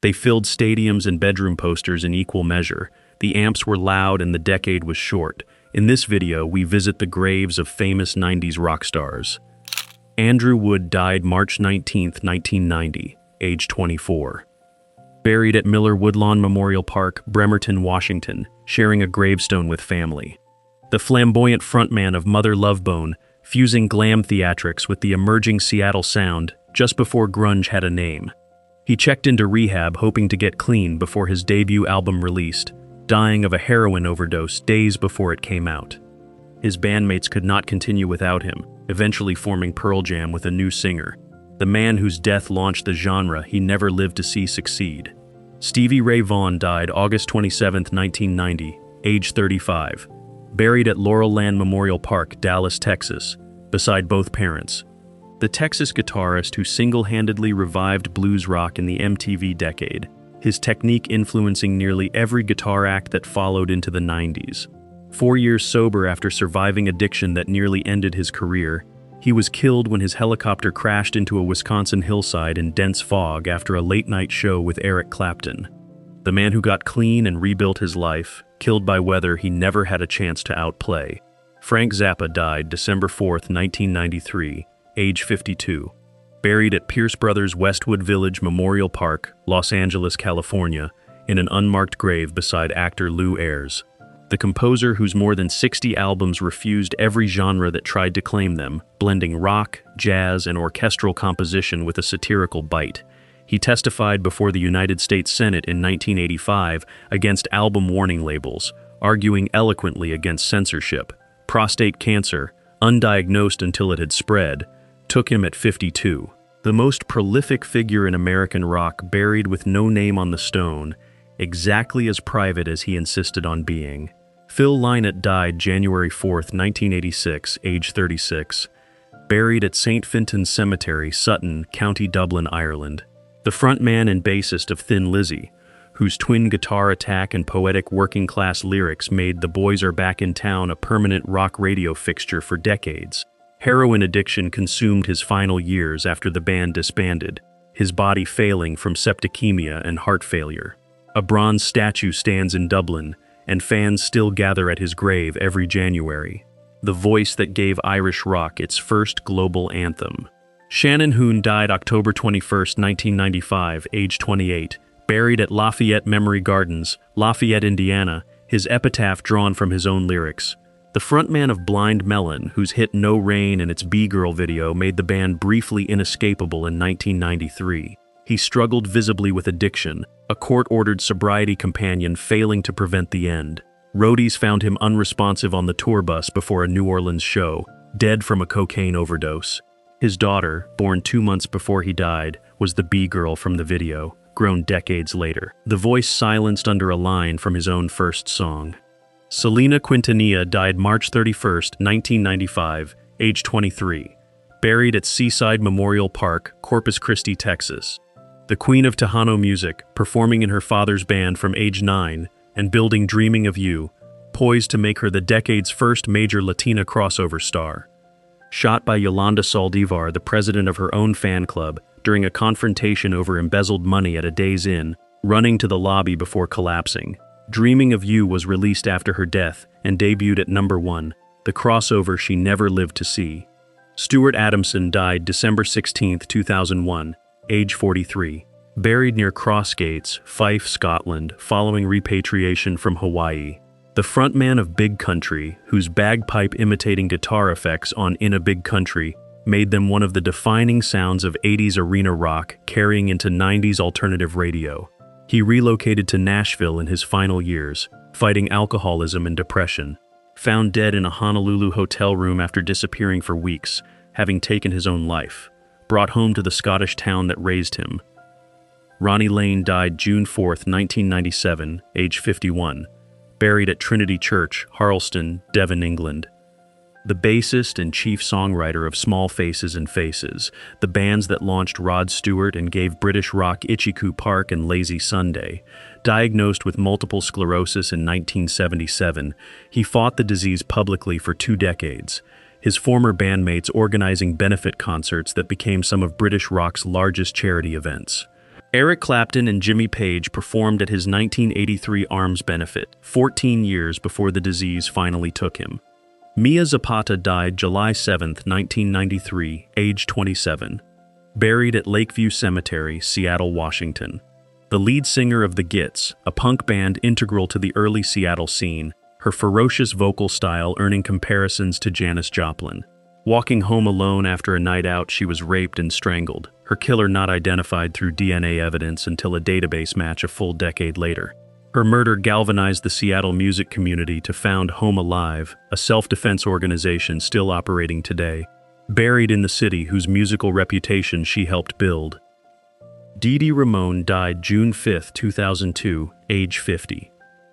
They filled stadiums and bedroom posters in equal measure. The amps were loud and the decade was short. In this video, we visit the graves of famous 90s rock stars. Andrew Wood died March 19, 1990, age 24. Buried at Miller Woodlawn Memorial Park, Bremerton, Washington, sharing a gravestone with family. The flamboyant frontman of Mother Love Bone, fusing glam theatrics with the emerging Seattle sound just before grunge had a name. He checked into rehab hoping to get clean before his debut album released, dying of a heroin overdose days before it came out. His bandmates could not continue without him, eventually forming Pearl Jam with a new singer, the man whose death launched the genre he never lived to see succeed. Stevie Ray Vaughan died August 27, 1990, age 35, buried at Laurel Land Memorial Park, Dallas, Texas, beside both parents. The Texas guitarist who single-handedly revived blues rock in the MTV decade, his technique influencing nearly every guitar act that followed into the 90s. 4 years sober after surviving addiction that nearly ended his career, he was killed when his helicopter crashed into a Wisconsin hillside in dense fog after a late-night show with Eric Clapton. The man who got clean and rebuilt his life, killed by weather he never had a chance to outplay. Frank Zappa died December 4, 1993, age 52, buried at Pierce Brothers Westwood Village Memorial Park, Los Angeles, California, in an unmarked grave beside actor Lou Ayres. The composer whose more than 60 albums refused every genre that tried to claim them, blending rock, jazz, and orchestral composition with a satirical bite. He testified before the United States Senate in 1985 against album warning labels, arguing eloquently against censorship. Prostate cancer, undiagnosed until it had spread, took him at 52. The most prolific figure in American rock, buried with no name on the stone, exactly as private as he insisted on being. Phil Lynott died January 4, 1986, age 36, buried at St. Fintan's Cemetery, Sutton, County Dublin, Ireland. The frontman and bassist of Thin Lizzy, whose twin guitar attack and poetic working-class lyrics made "The Boys Are Back in Town" a permanent rock radio fixture for decades. Heroin addiction consumed his final years after the band disbanded, his body failing from septicemia and heart failure. A bronze statue stands in Dublin, and fans still gather at his grave every January. The voice that gave Irish rock its first global anthem. Shannon Hoon died October 21, 1995, age 28, buried at Lafayette Memory Gardens, Lafayette, Indiana, his epitaph drawn from his own lyrics. The frontman of Blind Melon, whose hit No Rain and its B-Girl video made the band briefly inescapable in 1993. He struggled visibly with addiction, a court-ordered sobriety companion failing to prevent the end. Roadies found him unresponsive on the tour bus before a New Orleans show, dead from a cocaine overdose. His daughter, born 2 months before he died, was the B-Girl from the video, grown decades later. The voice silenced under a line from his own first song. Selena Quintanilla died March 31, 1995, age 23, buried at Seaside Memorial Park, Corpus Christi, Texas. The queen of Tejano music, performing in her father's band from age 9 and building Dreaming of You, poised to make her the decade's first major Latina crossover star. Shot by Yolanda Saldivar, the president of her own fan club, during a confrontation over embezzled money at a Days Inn, running to the lobby before collapsing. Dreaming of You was released after her death and debuted at number 1, the crossover she never lived to see. Stuart Adamson died December 16, 2001, age 43, buried near Crossgates, Fife, Scotland, following repatriation from Hawaii. The frontman of Big Country, whose bagpipe-imitating guitar effects on In a Big Country made them one of the defining sounds of 80s arena rock carrying into 90s alternative radio. He relocated to Nashville in his final years, fighting alcoholism and depression. Found dead in a Honolulu hotel room after disappearing for weeks, having taken his own life. Brought home to the Scottish town that raised him. Ronnie Lane died June 4, 1997, age 51, buried at Trinity Church, Harleston, Devon, England. The bassist and chief songwriter of Small Faces and Faces, the bands that launched Rod Stewart and gave British rock Itchy-Coo Park and Lazy Sunday. Diagnosed with multiple sclerosis in 1977, he fought the disease publicly for 2 decades, his former bandmates organizing benefit concerts that became some of British rock's largest charity events. Eric Clapton and Jimmy Page performed at his 1983 ARMS benefit, 14 years before the disease finally took him. Mia Zapata died July 7, 1993, age 27. Buried at Lakeview Cemetery, Seattle, Washington. The lead singer of the Gits, a punk band integral to the early Seattle scene, her ferocious vocal style earning comparisons to Janis Joplin. Walking home alone after a night out, she was raped and strangled, her killer not identified through DNA evidence until a database match a full decade later. Her murder galvanized the Seattle music community to found Home Alive, a self-defense organization still operating today, buried in the city whose musical reputation she helped build. Dee Dee Ramone died June 5, 2002, age 50.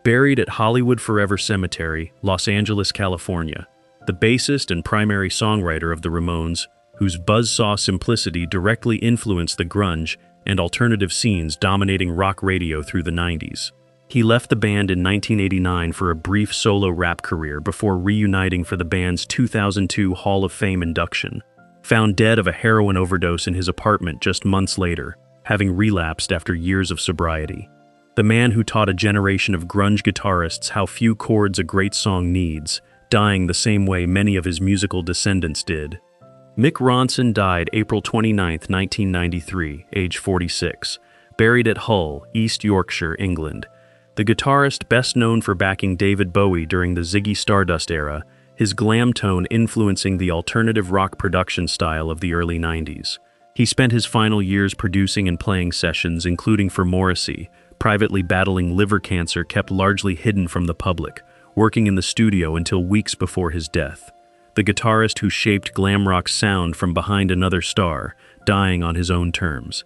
Buried at Hollywood Forever Cemetery, Los Angeles, California. The bassist and primary songwriter of the Ramones, whose buzzsaw simplicity directly influenced the grunge and alternative scenes dominating rock radio through the 90s. He left the band in 1989 for a brief solo rap career before reuniting for the band's 2002 Hall of Fame induction. Found dead of a heroin overdose in his apartment just months later, having relapsed after years of sobriety. The man who taught a generation of grunge guitarists how few chords a great song needs, dying the same way many of his musical descendants did. Mick Ronson died April 29, 1993, age 46, buried at Hull, East Yorkshire, England. The guitarist best known for backing David Bowie during the Ziggy Stardust era, his glam tone influencing the alternative rock production style of the early 90s. He spent his final years producing and playing sessions, including for Morrissey, privately battling liver cancer kept largely hidden from the public, working in the studio until weeks before his death. The guitarist who shaped glam rock's sound from behind another star, dying on his own terms.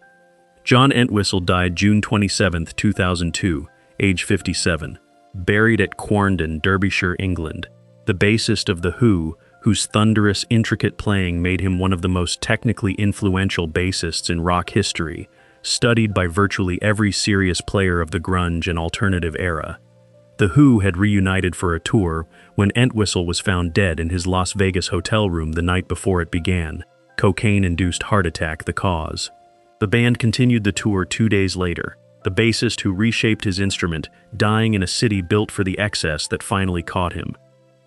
John Entwistle died June 27, 2002, age 57, buried at Quarndon, Derbyshire, England. The bassist of The Who, whose thunderous, intricate playing made him one of the most technically influential bassists in rock history, studied by virtually every serious player of the grunge and alternative era. The Who had reunited for a tour when Entwistle was found dead in his Las Vegas hotel room the night before it began, cocaine-induced heart attack the cause. The band continued the tour 2 days later, the bassist who reshaped his instrument dying in a city built for the excess that finally caught him.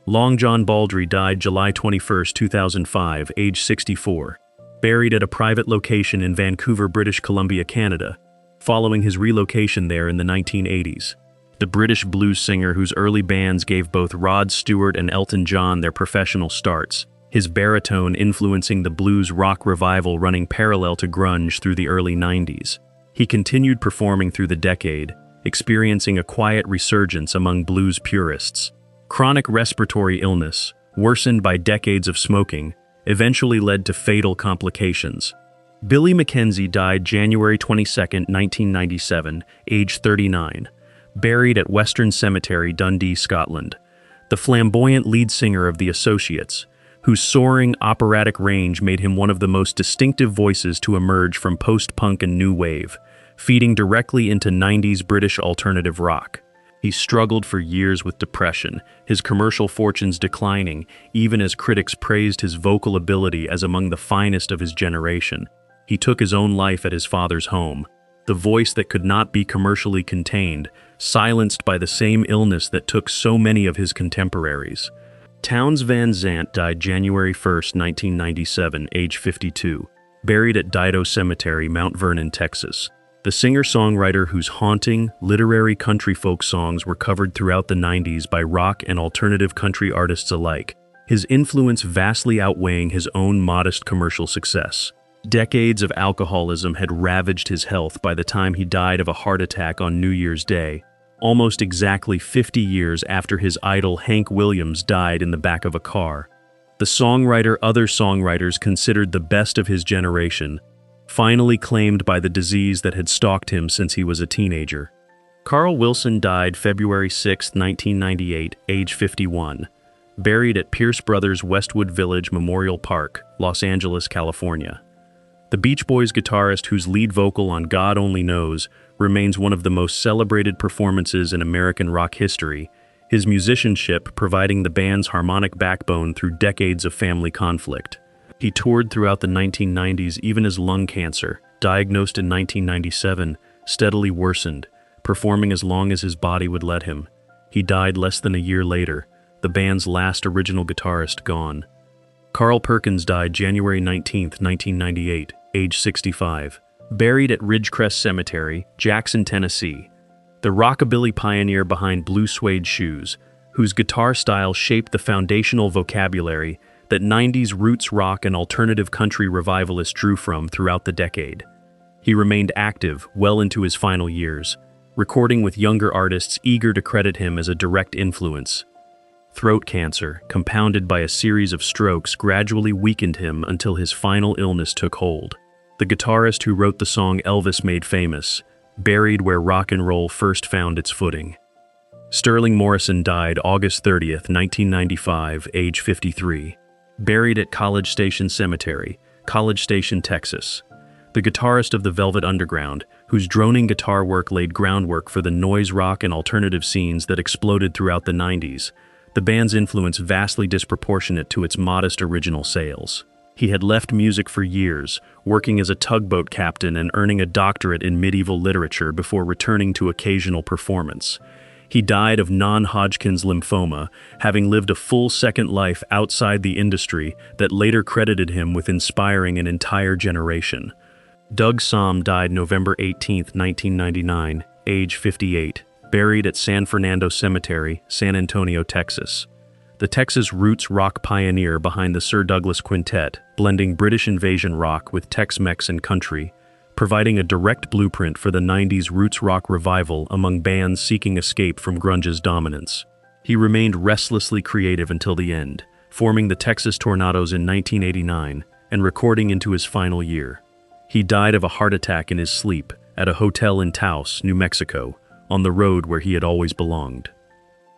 Long John Baldry died July 21, 2005, age 64, buried at a private location in Vancouver, British Columbia, Canada, following his relocation there in the 1980s. The British blues singer whose early bands gave both Rod Stewart and Elton John their professional starts, his baritone influencing the blues rock revival running parallel to grunge through the early 90s. He continued performing through the decade, experiencing a quiet resurgence among blues purists. Chronic respiratory illness, worsened by decades of smoking, eventually led to fatal complications. Billy Mackenzie died January 22, 1997, age 39, buried at Western Cemetery, Dundee, Scotland. The flamboyant lead singer of The Associates, whose soaring operatic range made him one of the most distinctive voices to emerge from post-punk and new wave, feeding directly into 90s British alternative rock. He struggled for years with depression, his commercial fortunes declining, even as critics praised his vocal ability as among the finest of his generation. He took his own life at his father's home, the voice that could not be commercially contained, silenced by the same illness that took so many of his contemporaries. Townes Van Zandt died January 1, 1997, age 52, buried at Dido Cemetery, Mount Vernon, Texas. The singer-songwriter whose haunting, literary country folk songs were covered throughout the 90s by rock and alternative country artists alike, his influence vastly outweighing his own modest commercial success. Decades of alcoholism had ravaged his health by the time he died of a heart attack on New Year's Day, almost exactly 50 years after his idol Hank Williams died in the back of a car. The songwriter other songwriters considered the best of his generation, finally claimed by the disease that had stalked him since he was a teenager. Carl Wilson died February 6, 1998, age 51, buried at Pierce Brothers Westwood Village Memorial Park, Los Angeles, California. The Beach Boys guitarist whose lead vocal on God Only Knows remains one of the most celebrated performances in American rock history, his musicianship providing the band's harmonic backbone through decades of family conflict. He toured throughout the 1990s even as lung cancer, diagnosed in 1997, steadily worsened, performing as long as his body would let him. He died less than a year later, the band's last original guitarist gone. Carl Perkins died January 19, 1998, age 65, buried at Ridgecrest Cemetery, Jackson, Tennessee. The rockabilly pioneer behind Blue Suede Shoes, whose guitar style shaped the foundational vocabulary that 90s roots rock and alternative country revivalists drew from throughout the decade. He remained active well into his final years, recording with younger artists eager to credit him as a direct influence. Throat cancer, compounded by a series of strokes, gradually weakened him until his final illness took hold. The guitarist who wrote the song Elvis made famous, buried where rock and roll first found its footing. Sterling Morrison died August 30th, 1995, age 53, buried at College Station Cemetery, College Station, Texas. The guitarist of the Velvet Underground, whose droning guitar work laid groundwork for the noise rock and alternative scenes that exploded throughout the 90s, the band's influence vastly disproportionate to its modest original sales. He had left music for years, working as a tugboat captain and earning a doctorate in medieval literature before returning to occasional performance. He died of non-Hodgkin's lymphoma, having lived a full second life outside the industry that later credited him with inspiring an entire generation. Doug Sahm died November 18, 1999, age 58, buried at San Fernando Cemetery, San Antonio, Texas. The Texas roots rock pioneer behind the Sir Douglas Quintet, blending British invasion rock with Tex-Mex and country, providing a direct blueprint for the 90s roots rock revival among bands seeking escape from grunge's dominance. He remained restlessly creative until the end, forming the Texas Tornadoes in 1989 and recording into his final year. He died of a heart attack in his sleep at a hotel in Taos, New Mexico, on the road where he had always belonged.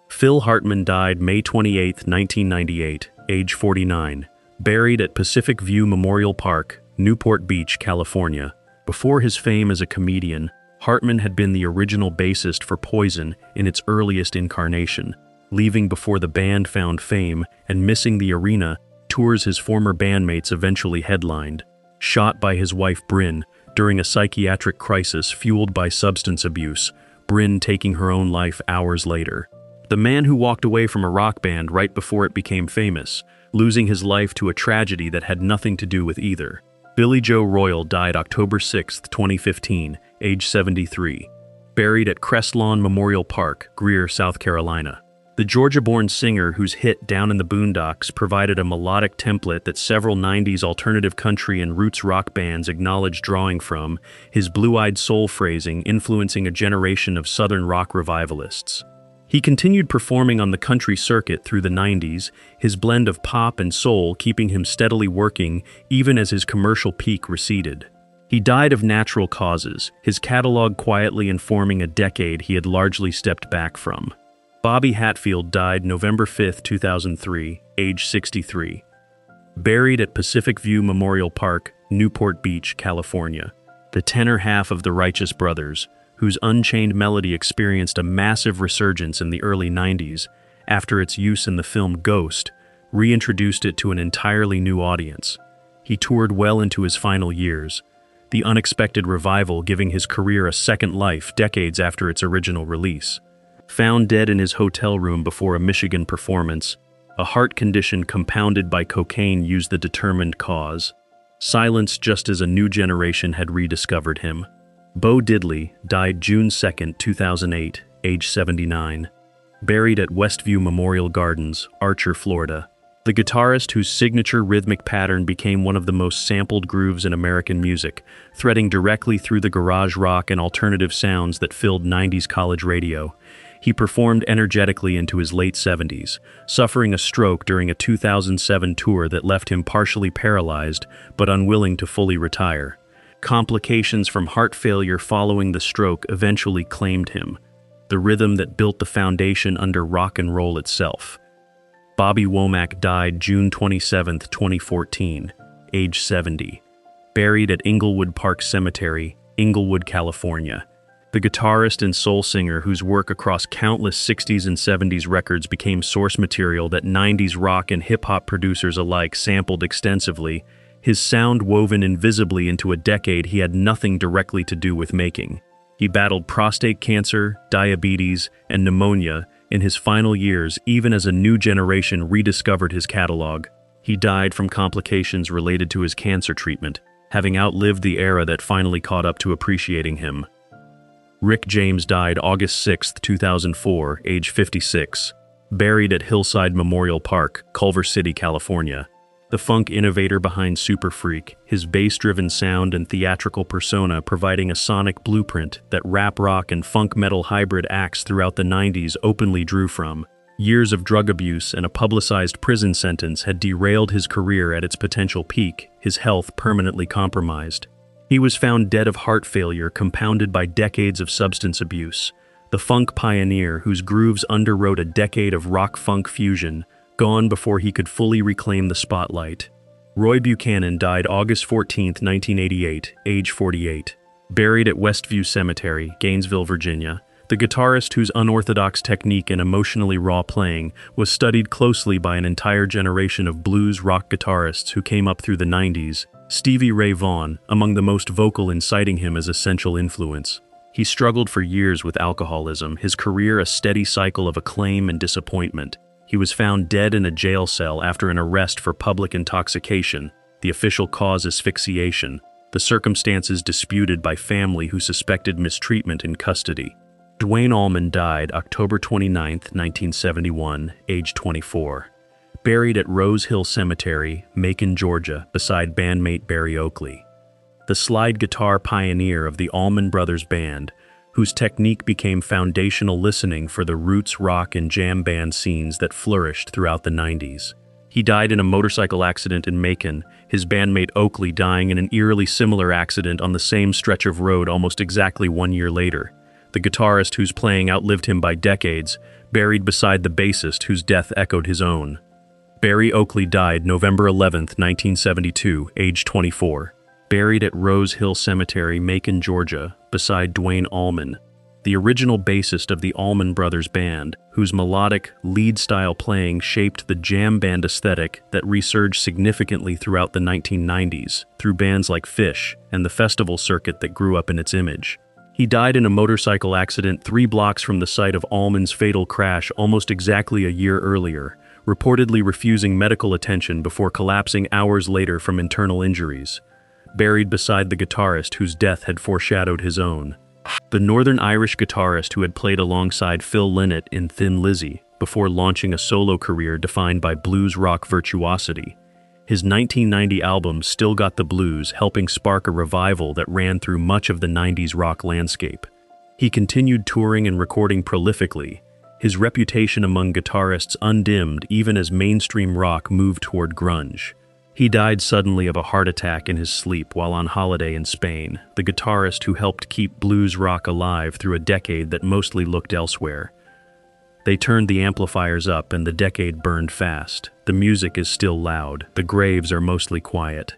Phil Hartman died May 28, 1998, age 49, buried at Pacific View Memorial Park, Newport Beach, California. Before his fame as a comedian, Hartman had been the original bassist for Poison in its earliest incarnation, leaving before the band found fame and missing the arena tours his former bandmates eventually headlined. Shot by his wife Bryn during a psychiatric crisis fueled by substance abuse, Bryn taking her own life hours later. The man who walked away from a rock band right before it became famous, losing his life to a tragedy that had nothing to do with either. Billy Joe Royal died October 6, 2015, age 73, buried at Crestlawn Memorial Park, Greer, South Carolina. The Georgia-born singer whose hit Down in the Boondocks provided a melodic template that several 90s alternative country and roots rock bands acknowledged drawing from, his blue-eyed soul phrasing influencing a generation of Southern rock revivalists. He continued performing on the country circuit through the 90s, his blend of pop and soul keeping him steadily working even as his commercial peak receded. He died of natural causes, his catalog quietly informing a decade he had largely stepped back from. Bobby Hatfield died November 5, 2003, age 63, buried at Pacific View Memorial Park, Newport Beach, California. The tenor half of the Righteous Brothers, whose Unchained Melody experienced a massive resurgence in the early 90s after its use in the film Ghost, reintroduced it to an entirely new audience. He toured well into his final years, the unexpected revival giving his career a second life decades after its original release. Found dead in his hotel room before a Michigan performance, a heart condition compounded by cocaine used the determined cause. Silenced just as a new generation had rediscovered him. Bo Diddley died June 2, 2008, age 79, buried at Westview Memorial Gardens, Archer, Florida. The guitarist whose signature rhythmic pattern became one of the most sampled grooves in American music, threading directly through the garage rock and alternative sounds that filled 90s college radio. He performed energetically into his late 70s, suffering a stroke during a 2007 tour that left him partially paralyzed but unwilling to fully retire. Complications from heart failure following the stroke eventually claimed him, the rhythm that built the foundation under rock and roll itself. Bobby Womack died June 27, 2014, age 70, buried at Inglewood Park Cemetery, Inglewood, California. The guitarist and soul singer whose work across countless 60s and 70s records became source material that 90s rock and hip-hop producers alike sampled extensively, his sound woven invisibly into a decade he had nothing directly to do with making. He battled prostate cancer, diabetes, and pneumonia in his final years, even as a new generation rediscovered his catalog. He died from complications related to his cancer treatment, having outlived the era that finally caught up to appreciating him. Rick James died August 6, 2004, age 56, buried at Hillside Memorial Park, Culver City, California. The funk innovator behind Super Freak, his bass-driven sound and theatrical persona providing a sonic blueprint that rap rock and funk metal hybrid acts throughout the 90s openly drew from. Years of drug abuse and a publicized prison sentence had derailed his career at its potential peak, his health permanently compromised. He was found dead of heart failure compounded by decades of substance abuse. The funk pioneer whose grooves underwrote a decade of rock-funk fusion, gone before he could fully reclaim the spotlight. Roy Buchanan died August 14, 1988, age 48. Buried at Westview Cemetery, Gainesville, Virginia. The guitarist whose unorthodox technique and emotionally raw playing was studied closely by an entire generation of blues rock guitarists who came up through the 90s, Stevie Ray Vaughan, among the most vocal in citing him as essential influence. He struggled for years with alcoholism, his career a steady cycle of acclaim and disappointment. He was found dead in a jail cell after an arrest for public intoxication, the official cause asphyxiation, the circumstances disputed by family who suspected mistreatment in custody. Duane Allman died October 29, 1971, age 24. Buried at Rose Hill Cemetery, Macon, Georgia, beside bandmate Barry Oakley. The slide guitar pioneer of the Allman Brothers Band, whose technique became foundational listening for the roots rock and jam band scenes that flourished throughout the 90s. He died in a motorcycle accident in Macon, his bandmate Oakley dying in an eerily similar accident on the same stretch of road almost exactly 1 year later. The guitarist whose playing outlived him by decades, buried beside the bassist whose death echoed his own. Barry Oakley died November 11, 1972, age 24. Buried at Rose Hill Cemetery, Macon, Georgia, beside Duane Allman, the original bassist of the Allman Brothers Band, whose melodic, lead-style playing shaped the jam band aesthetic that resurged significantly throughout the 1990s through bands like Phish and the festival circuit that grew up in its image. He died in a motorcycle accident 3 blocks from the site of Allman's fatal crash almost exactly a year earlier, reportedly refusing medical attention before collapsing hours later from internal injuries. Buried beside the guitarist whose death had foreshadowed his own. The Northern Irish guitarist who had played alongside Phil Lynott in Thin Lizzy before launching a solo career defined by blues rock virtuosity. His 1990 album Still Got the Blues helping spark a revival that ran through much of the 90s rock landscape. He continued touring and recording prolifically, his reputation among guitarists undimmed even as mainstream rock moved toward grunge. He died suddenly of a heart attack in his sleep while on holiday in Spain, the guitarist who helped keep blues rock alive through a decade that mostly looked elsewhere. They turned the amplifiers up and the decade burned fast. The music is still loud, the graves are mostly quiet.